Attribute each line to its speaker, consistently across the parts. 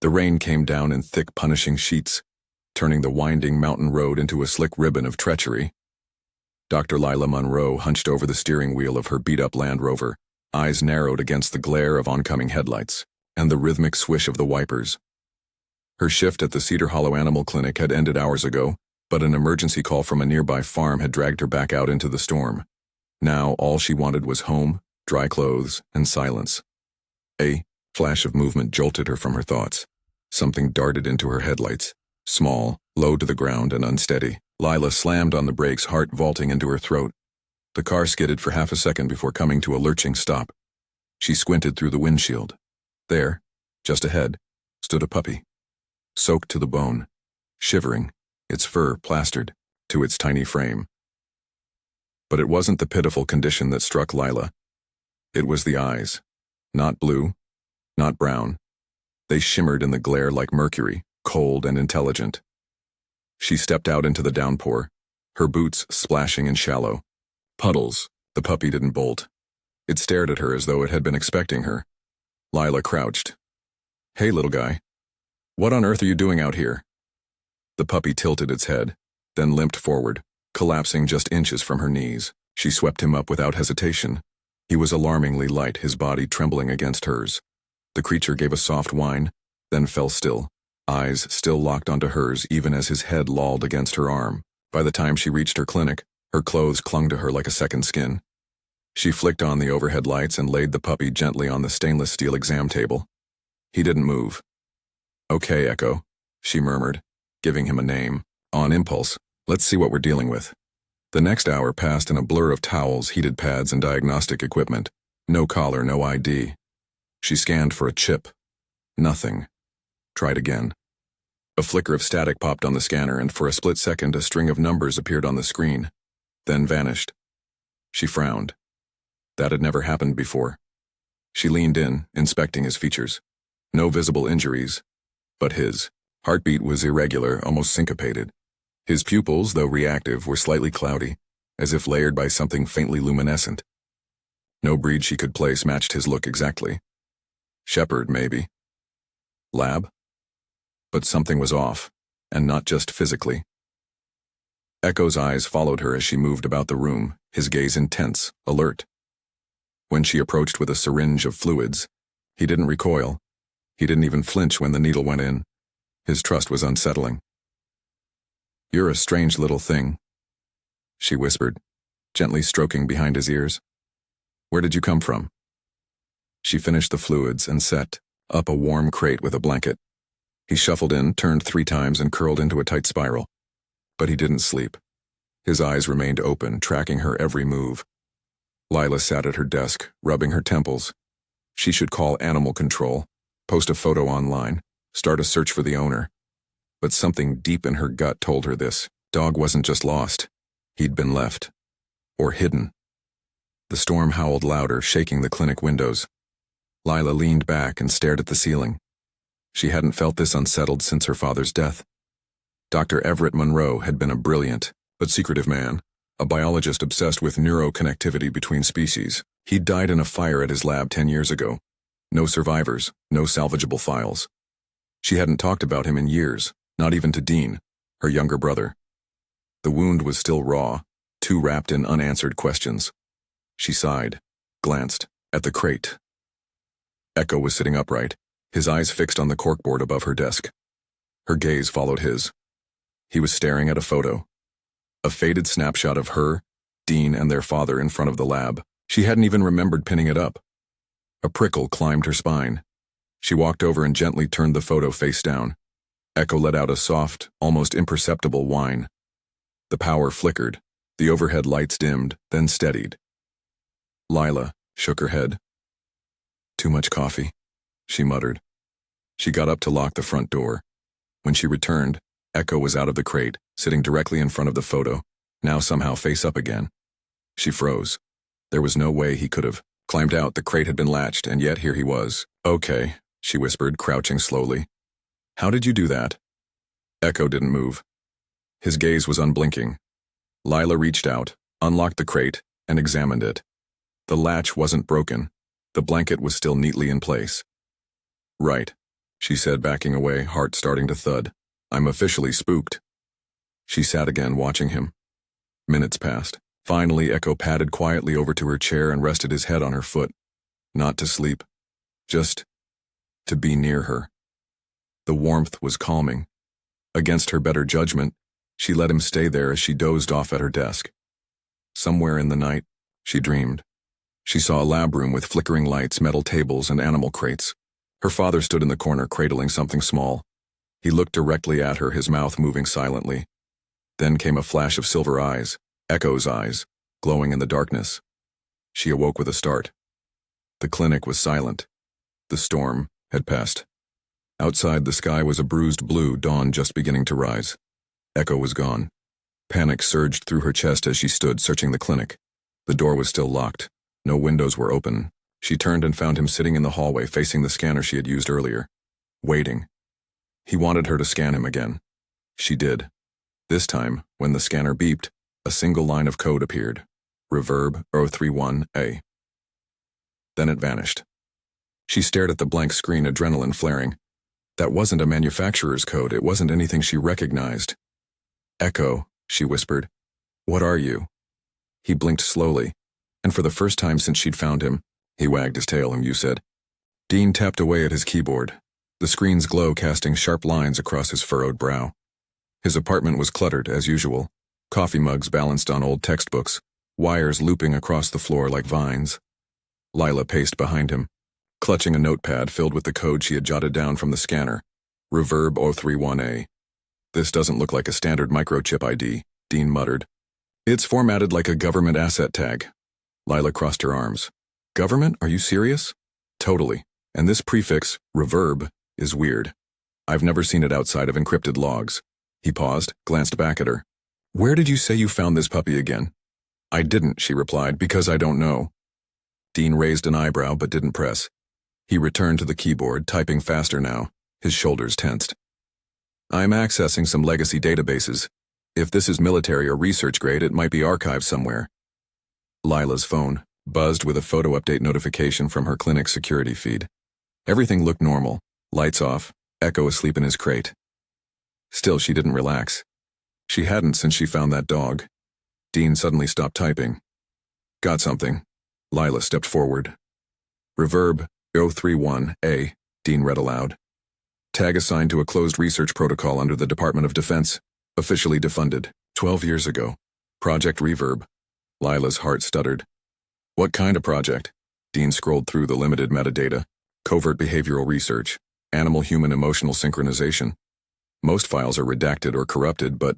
Speaker 1: The rain came down in thick, punishing sheets, turning the winding mountain road into a slick ribbon of treachery. Dr. Lila Monroe hunched over the steering wheel of her beat-up Land Rover, eyes narrowed against the glare of oncoming headlights and the rhythmic swish of the wipers. Her shift at the Cedar Hollow Animal Clinic had ended hours ago, but an emergency call from a nearby farm had dragged her back out into the storm. Now all she wanted was home, dry clothes, and silence. A flash of movement jolted her from her thoughts. Something darted into her headlights, small, low to the ground, and unsteady. Lila slammed on the brakes, heart vaulting into her throat. The car skidded for half a second before coming to a lurching stop. She squinted through the windshield. There, just ahead, stood a puppy, soaked to the bone, shivering, its fur plastered to its tiny frame. But it wasn't the pitiful condition that struck Lila. It was the eyes. Not blue, not brown. They shimmered in the glare like mercury, cold and intelligent. She stepped out into the downpour, her boots splashing in shallow puddles. The puppy didn't bolt. It stared at her as though it had been expecting her. Lila crouched. "Hey, little guy. What on earth are you doing out here?" The puppy tilted its head, then limped forward, collapsing just inches from her knees. She swept him up without hesitation. He was alarmingly light, his body trembling against hers. The creature gave a soft whine, then fell still, eyes still locked onto hers even as his head lolled against her arm. By the time she reached her clinic, her clothes clung to her like a second skin. She flicked on the overhead lights and laid the puppy gently on the stainless steel exam table. He didn't move. "Okay, Echo," she murmured, giving him a name. On impulse, "Let's see what we're dealing with." The next hour passed in a blur of towels, heated pads, and diagnostic equipment. No collar, no ID. She scanned for a chip. Nothing. Tried again. A flicker of static popped on the scanner, and for a split second a string of numbers appeared on the screen, then vanished. She frowned. That had never happened before. She leaned in, inspecting his features. No visible injuries, but his heartbeat was irregular, almost syncopated. His pupils, though reactive, were slightly cloudy, as if layered by something faintly luminescent. No breed she could place matched his look exactly. Shepherd, maybe. Lab? But something was off, and not just physically. Echo's eyes followed her as she moved about the room, his gaze intense, alert. When she approached with a syringe of fluids, he didn't recoil. He didn't even flinch when the needle went in. His trust was unsettling. "You're a strange little thing," she whispered, gently stroking behind his ears. "Where did you come from?" She finished the fluids and set up a warm crate with a blanket. He shuffled in, turned 3 times, and curled into a tight spiral. But he didn't sleep. His eyes remained open, tracking her every move. Lila sat at her desk, rubbing her temples. She should call animal control, post a photo online, start a search for the owner. But something deep in her gut told her this. Dog wasn't just lost. He'd been left. Or hidden. The storm howled louder, shaking the clinic windows. Lila leaned back and stared at the ceiling. She hadn't felt this unsettled since her father's death. Dr. Everett Monroe had been a brilliant, but secretive man, a biologist obsessed with neuroconnectivity between species. He'd died in a fire at his lab 10 years ago. No survivors, no salvageable files. She hadn't talked about him in years, not even to Dean, her younger brother. The wound was still raw, too wrapped in unanswered questions. She sighed, glanced at the crate. Echo was sitting upright, his eyes fixed on the corkboard above her desk. Her gaze followed his. He was staring at a photo. A faded snapshot of her, Dean, and their father in front of the lab. She hadn't even remembered pinning it up. A prickle climbed her spine. She walked over and gently turned the photo face down. Echo let out a soft, almost imperceptible whine. The power flickered, the overhead lights dimmed, then steadied. Lila shook her head. "Too much coffee," she muttered. She got up to lock the front door. When she returned, Echo was out of the crate, sitting directly in front of the photo, now somehow face up again. She froze. There was no way he could have climbed out. The crate had been latched, and yet here he was. "Okay," she whispered, crouching slowly. "How did you do that?" Echo didn't move. His gaze was unblinking. Lila reached out, unlocked the crate, and examined it. The latch wasn't broken. The blanket was still neatly in place. "Right," she said, backing away, heart starting to thud. I'm officially spooked. She sat again, watching him. Minutes passed. Finally, Echo padded quietly over to her chair and rested his head on her foot. Not to sleep. Just to be near her. The warmth was calming. Against her better judgment, she let him stay there as she dozed off at her desk. Somewhere in the night, she dreamed. She saw a lab room with flickering lights, metal tables, and animal crates. Her father stood in the corner, cradling something small. He looked directly at her, his mouth moving silently. Then came a flash of silver eyes, Echo's eyes, glowing in the darkness. She awoke with a start. The clinic was silent. The storm had passed. Outside, the sky was a bruised blue, dawn just beginning to rise. Echo was gone. Panic surged through her chest as she stood searching the clinic. The door was still locked. No windows were open. She turned and found him sitting in the hallway facing the scanner she had used earlier. Waiting. He wanted her to scan him again. She did. This time, when the scanner beeped, a single line of code appeared. Reverb 031A. Then it vanished. She stared at the blank screen, adrenaline flaring. That wasn't a manufacturer's code. It wasn't anything she recognized. Echo, she whispered. What are you? He blinked slowly, and for the first time since she'd found him, he wagged his tail and you said. Dean tapped away at his keyboard, the screen's glow casting sharp lines across his furrowed brow. His apartment was cluttered, as usual. Coffee mugs balanced on old textbooks, wires looping across the floor like vines. Lila paced behind him, clutching a notepad filled with the code she had jotted down from the scanner. Reverb 031A. This doesn't look like a standard microchip ID, Dean muttered. It's formatted like a government asset tag. Lila crossed her arms. Government? Are you serious? Totally. And this prefix, reverb, is weird. I've never seen it outside of encrypted logs. He paused, glanced back at her. Where did you say you found this puppy again? I didn't, she replied, because I don't know. Dean raised an eyebrow but didn't press. He returned to the keyboard, typing faster now, his shoulders tensed. I'm accessing some legacy databases. If this is military or research grade, it might be archived somewhere. Lila's phone buzzed with a photo update notification from her clinic security feed. Everything looked normal, lights off, Echo asleep in his crate. Still, she didn't relax. She hadn't since she found that dog. Dean suddenly stopped typing. Got something. Lila stepped forward. Reverb 031A, Dean read aloud. Tag assigned to a closed research protocol under the Department of Defense. Officially defunded. 12 years ago. Project Reverb. Lila's heart stuttered. What kind of project? Dean scrolled through the limited metadata. Covert behavioral research. Animal-human emotional synchronization. Most files are redacted or corrupted, but...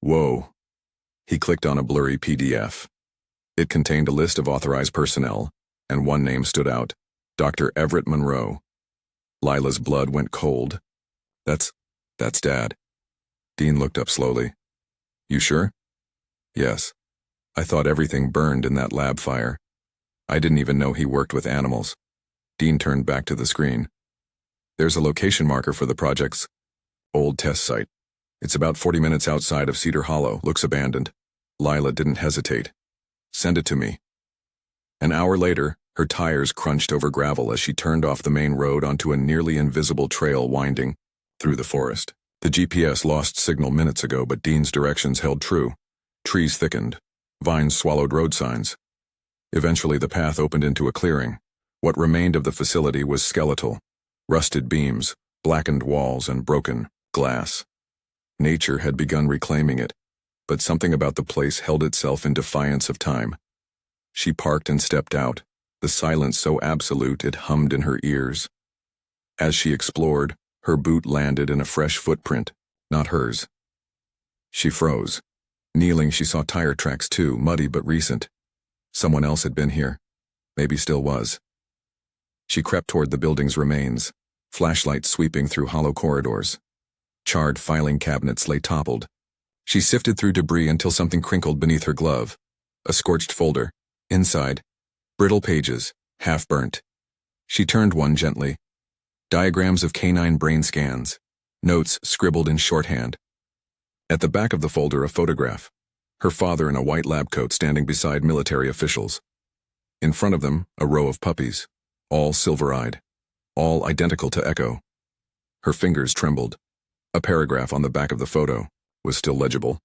Speaker 1: Whoa. He clicked on a blurry PDF. It contained a list of authorized personnel, and one name stood out. Dr. Everett Monroe. Lila's blood went cold. That's Dad. Dean looked up slowly. You sure? Yes. I thought everything burned in that lab fire. I didn't even know he worked with animals. Dean turned back to the screen. There's a location marker for the project's old test site. It's about 40 minutes outside of Cedar Hollow, looks abandoned. Lila didn't hesitate. Send it to me. An hour later, her tires crunched over gravel as she turned off the main road onto a nearly invisible trail winding through the forest. The GPS lost signal minutes ago, but Dean's directions held true. Trees thickened. Vines swallowed road signs. Eventually, the path opened into a clearing. What remained of the facility was skeletal. Rusted beams, blackened walls, and broken glass. Nature had begun reclaiming it, but something about the place held itself in defiance of time. She parked and stepped out, the silence so absolute it hummed in her ears. As she explored, her boot landed in a fresh footprint, not hers. She froze. Kneeling, she saw tire tracks too, muddy but recent. Someone else had been here. Maybe still was. She crept toward the building's remains, flashlights sweeping through hollow corridors. Charred filing cabinets lay toppled. She sifted through debris until something crinkled beneath her glove. A scorched folder. Inside, brittle pages, half burnt. She turned one gently. Diagrams of canine brain scans. Notes scribbled in shorthand. At the back of the folder, a photograph. Her father in a white lab coat standing beside military officials. In front of them, a row of puppies. All silver-eyed. All identical to Echo. Her fingers trembled. A paragraph on the back of the photo was still legible.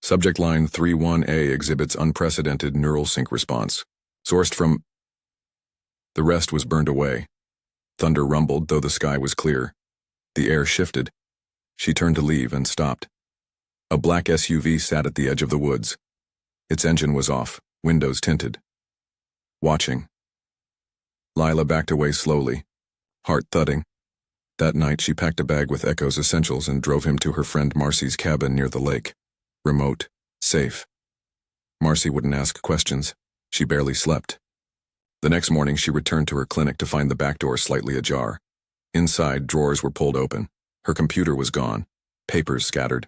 Speaker 1: Subject line 31A exhibits unprecedented neural sync response. Sourced from... The rest was burned away. Thunder rumbled, though the sky was clear. The air shifted. She turned to leave and stopped. A black SUV sat at the edge of the woods. Its engine was off, windows tinted. Watching. Lila backed away slowly, heart thudding. That night she packed a bag with Echo's essentials and drove him to her friend Marcy's cabin near the lake. Remote, safe. Marcy wouldn't ask questions. She barely slept. The next morning she returned to her clinic to find the back door slightly ajar. Inside, drawers were pulled open. Her computer was gone, papers scattered.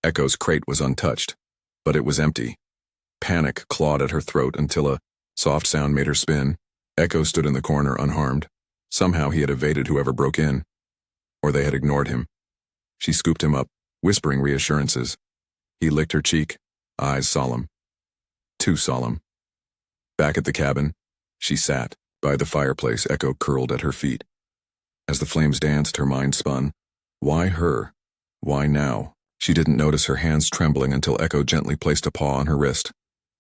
Speaker 1: Echo's crate was untouched, but it was empty. Panic clawed at her throat until a soft sound made her spin. Echo stood in the corner unharmed. Somehow he had evaded whoever broke in. Or they had ignored him. She scooped him up, whispering reassurances. He licked her cheek, eyes solemn. Too solemn. Back at the cabin, she sat. By the fireplace, Echo curled at her feet. As the flames danced, her mind spun. Why her? Why now? She didn't notice her hands trembling until Echo gently placed a paw on her wrist.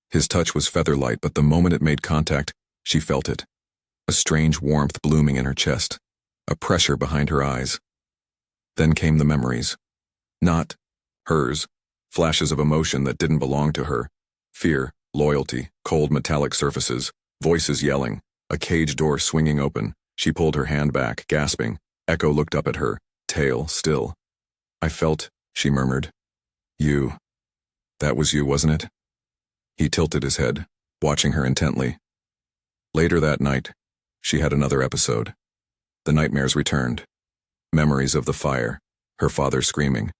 Speaker 1: His touch was feather-light, but the moment it made contact, she felt it. A strange warmth blooming in her chest, a pressure behind her eyes. Then came the memories. Not hers, flashes of emotion that didn't belong to her. Fear, loyalty, cold metallic surfaces, voices yelling, a cage door swinging open. She pulled her hand back, gasping. Echo looked up at her, tail still. I felt, she murmured. You. That was you, wasn't it? He tilted his head, watching her intently. Later that night, she had another episode. The nightmares returned. Memories of the fire, her father screaming.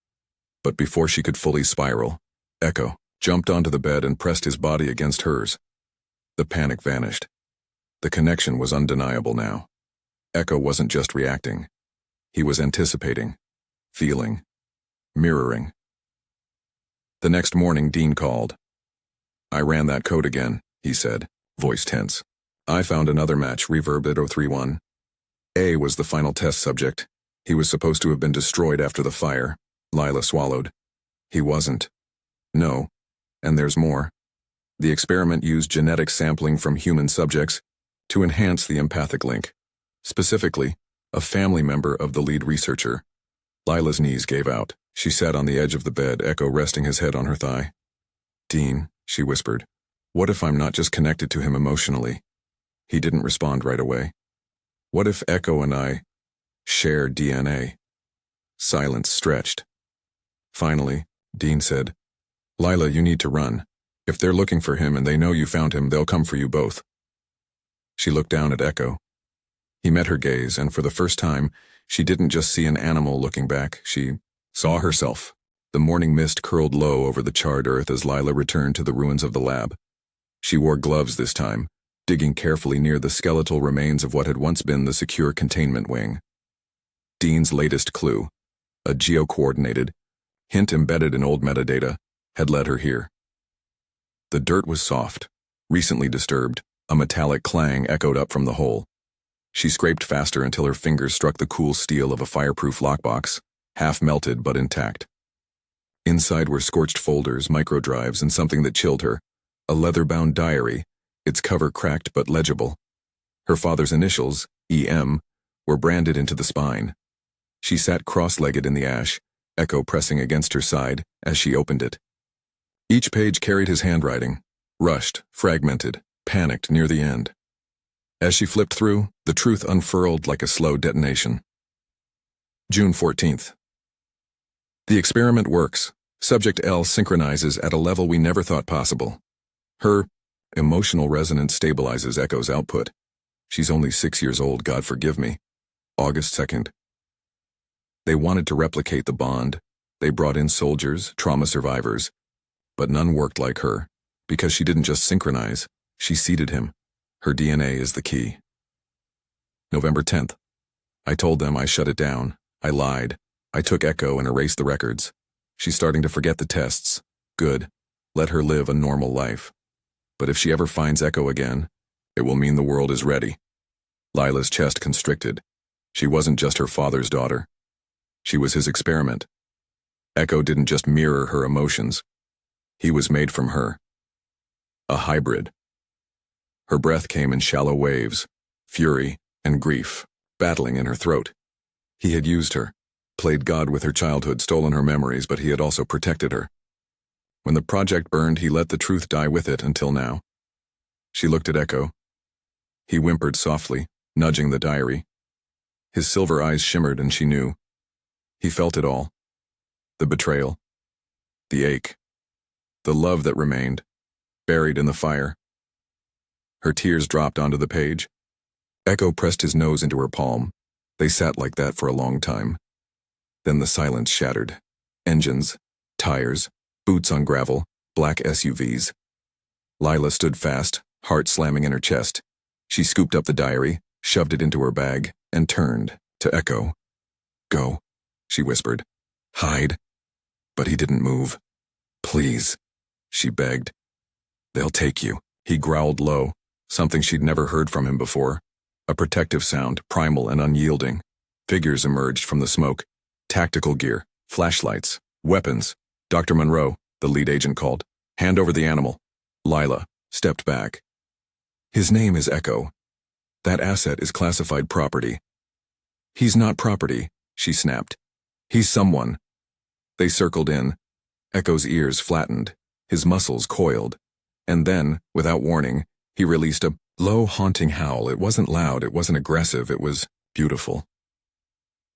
Speaker 1: But before she could fully spiral, Echo jumped onto the bed and pressed his body against hers. The panic vanished. The connection was undeniable now. Echo wasn't just reacting. He was anticipating, feeling, mirroring. The next morning, Dean called. I ran that code again, he said, voice tense. I found another match, reverb at 031. A was the final test subject. He was supposed to have been destroyed after the fire. Lila swallowed. He wasn't. No. And there's more. The experiment used genetic sampling from human subjects to enhance the empathic link. Specifically, a family member of the lead researcher. Lila's knees gave out. She sat on the edge of the bed, Echo resting his head on her thigh. Dean, she whispered, what if I'm not just connected to him emotionally? He didn't respond right away. What if Echo and I share DNA? Silence stretched. Finally, Dean said, Lila, you need to run. If they're looking for him and they know you found him, they'll come for you both. She looked down at Echo. He met her gaze, and for the first time, she didn't just see an animal looking back, she saw herself. The morning mist curled low over the charred earth as Lila returned to the ruins of the lab. She wore gloves this time, digging carefully near the skeletal remains of what had once been the secure containment wing. Dean's latest clue, a geo-coordinated, hint embedded in old metadata, had led her here. The dirt was soft, recently disturbed. A metallic clang echoed up from the hole. She scraped faster until her fingers struck the cool steel of a fireproof lockbox, half melted but intact. Inside were scorched folders, microdrives, and something that chilled her, a leather-bound diary, its cover cracked but legible. Her father's initials, E.M., were branded into the spine. She sat cross-legged in the ash, Echo pressing against her side as she opened it. Each page carried his handwriting, rushed, fragmented, panicked near the end. As she flipped through, the truth unfurled like a slow detonation. June 14th. The experiment works. Subject L synchronizes at a level we never thought possible. Her emotional resonance stabilizes Echo's output. She's only 6 years old, God forgive me. August 2nd. They wanted to replicate the bond. They brought in soldiers, trauma survivors. But none worked like her, because she didn't just synchronize, she seeded him. Her DNA is the key. November 10th. I told them I shut it down. I lied. I took Echo and erased the records. She's starting to forget the tests. Good. Let her live a normal life. But if she ever finds Echo again, it will mean the world is ready. Lila's chest constricted. She wasn't just her father's daughter. She was his experiment. Echo didn't just mirror her emotions. He was made from her. A hybrid. Her breath came in shallow waves, fury and grief, battling in her throat. He had used her, played God with her childhood, stolen her memories, but he had also protected her. When the project burned, he let the truth die with it until now. She looked at Echo. He whimpered softly, nudging the diary. His silver eyes shimmered, and she knew. He felt it all. The betrayal. The ache. The love that remained, buried in the fire. Her tears dropped onto the page. Echo pressed his nose into her palm. They sat like that for a long time. Then the silence shattered. Engines, tires, boots on gravel, black SUVs. Lila stood fast, heart slamming in her chest. She scooped up the diary, shoved it into her bag, and turned to Echo. "Go," she whispered. "Hide." But he didn't move. "Please," she begged. "They'll take you." He growled low, something she'd never heard from him before. A protective sound, primal and unyielding. Figures emerged from the smoke. Tactical gear, flashlights, weapons. "Dr. Monroe," the lead agent called. "Hand over the animal." Lila stepped back. "His name is Echo. That asset is classified property." "He's not property," she snapped. "He's someone." They circled in. Echo's ears flattened, his muscles coiled. And then, without warning, he released a low, haunting howl. It wasn't loud, it wasn't aggressive, it was beautiful.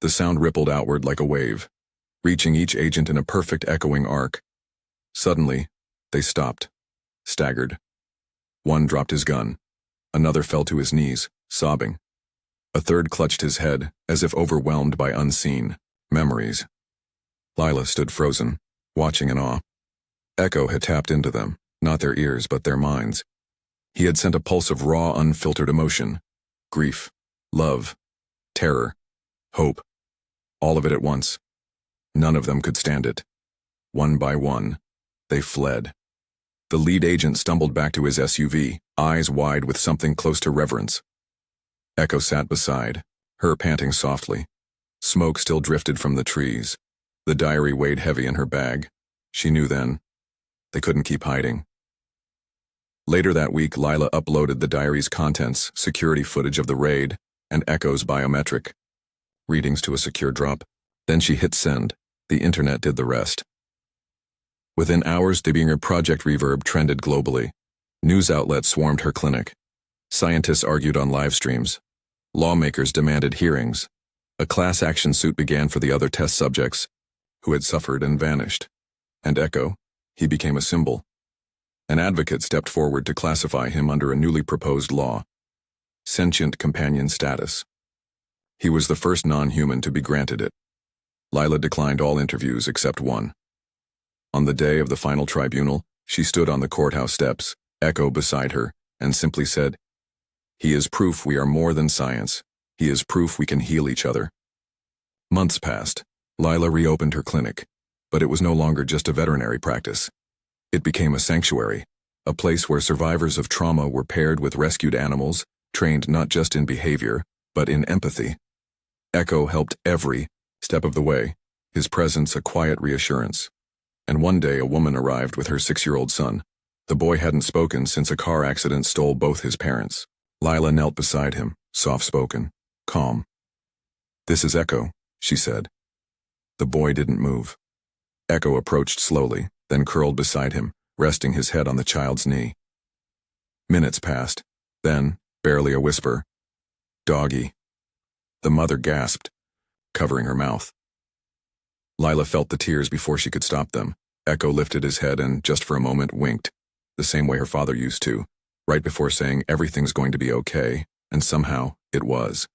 Speaker 1: The sound rippled outward like a wave, reaching each agent in a perfect echoing arc. Suddenly, they stopped, staggered. One dropped his gun. Another fell to his knees, sobbing. A third clutched his head, as if overwhelmed by unseen memories. Lila stood frozen, watching in awe. Echo had tapped into them, not their ears but their minds. He had sent a pulse of raw, unfiltered emotion. Grief, love, terror, hope. All of it at once. None of them could stand it. One by one, they fled. The lead agent stumbled back to his SUV, eyes wide with something close to reverence. Echo sat beside, her panting softly. Smoke still drifted from the trees. The diary weighed heavy in her bag. She knew then. They couldn't keep hiding. Later that week, Lila uploaded the diary's contents, security footage of the raid, and Echo's biometric readings to a secure drop. Then she hit send. The internet did the rest. Within hours, the Binger Project Reverb trended globally. News outlets swarmed her clinic. Scientists argued on live streams. Lawmakers demanded hearings. A class action suit began for the other test subjects, who had suffered and vanished. And Echo, he became a symbol. An advocate stepped forward to classify him under a newly proposed law. Sentient companion status. He was the first non-human to be granted it. Lila declined all interviews except one. On the day of the final tribunal, she stood on the courthouse steps, Echo beside her, and simply said, "He is proof we are more than science. He is proof we can heal each other." Months passed. Lila reopened her clinic, but it was no longer just a veterinary practice. It became a sanctuary, a place where survivors of trauma were paired with rescued animals, trained not just in behavior, but in empathy. Echo helped every step of the way, his presence a quiet reassurance. And one day a woman arrived with her 6-year-old son. The boy hadn't spoken since a car accident stole both his parents. Lila knelt beside him, soft-spoken, calm. "This is Echo," she said. The boy didn't move. Echo approached slowly, then curled beside him, resting his head on the child's knee. Minutes passed. Then, barely a whisper, "Doggy." The mother gasped, covering her mouth. Lila felt the tears before she could stop them. Echo lifted his head and, just for a moment, winked, the same way her father used to, right before saying everything's going to be okay, and somehow it was.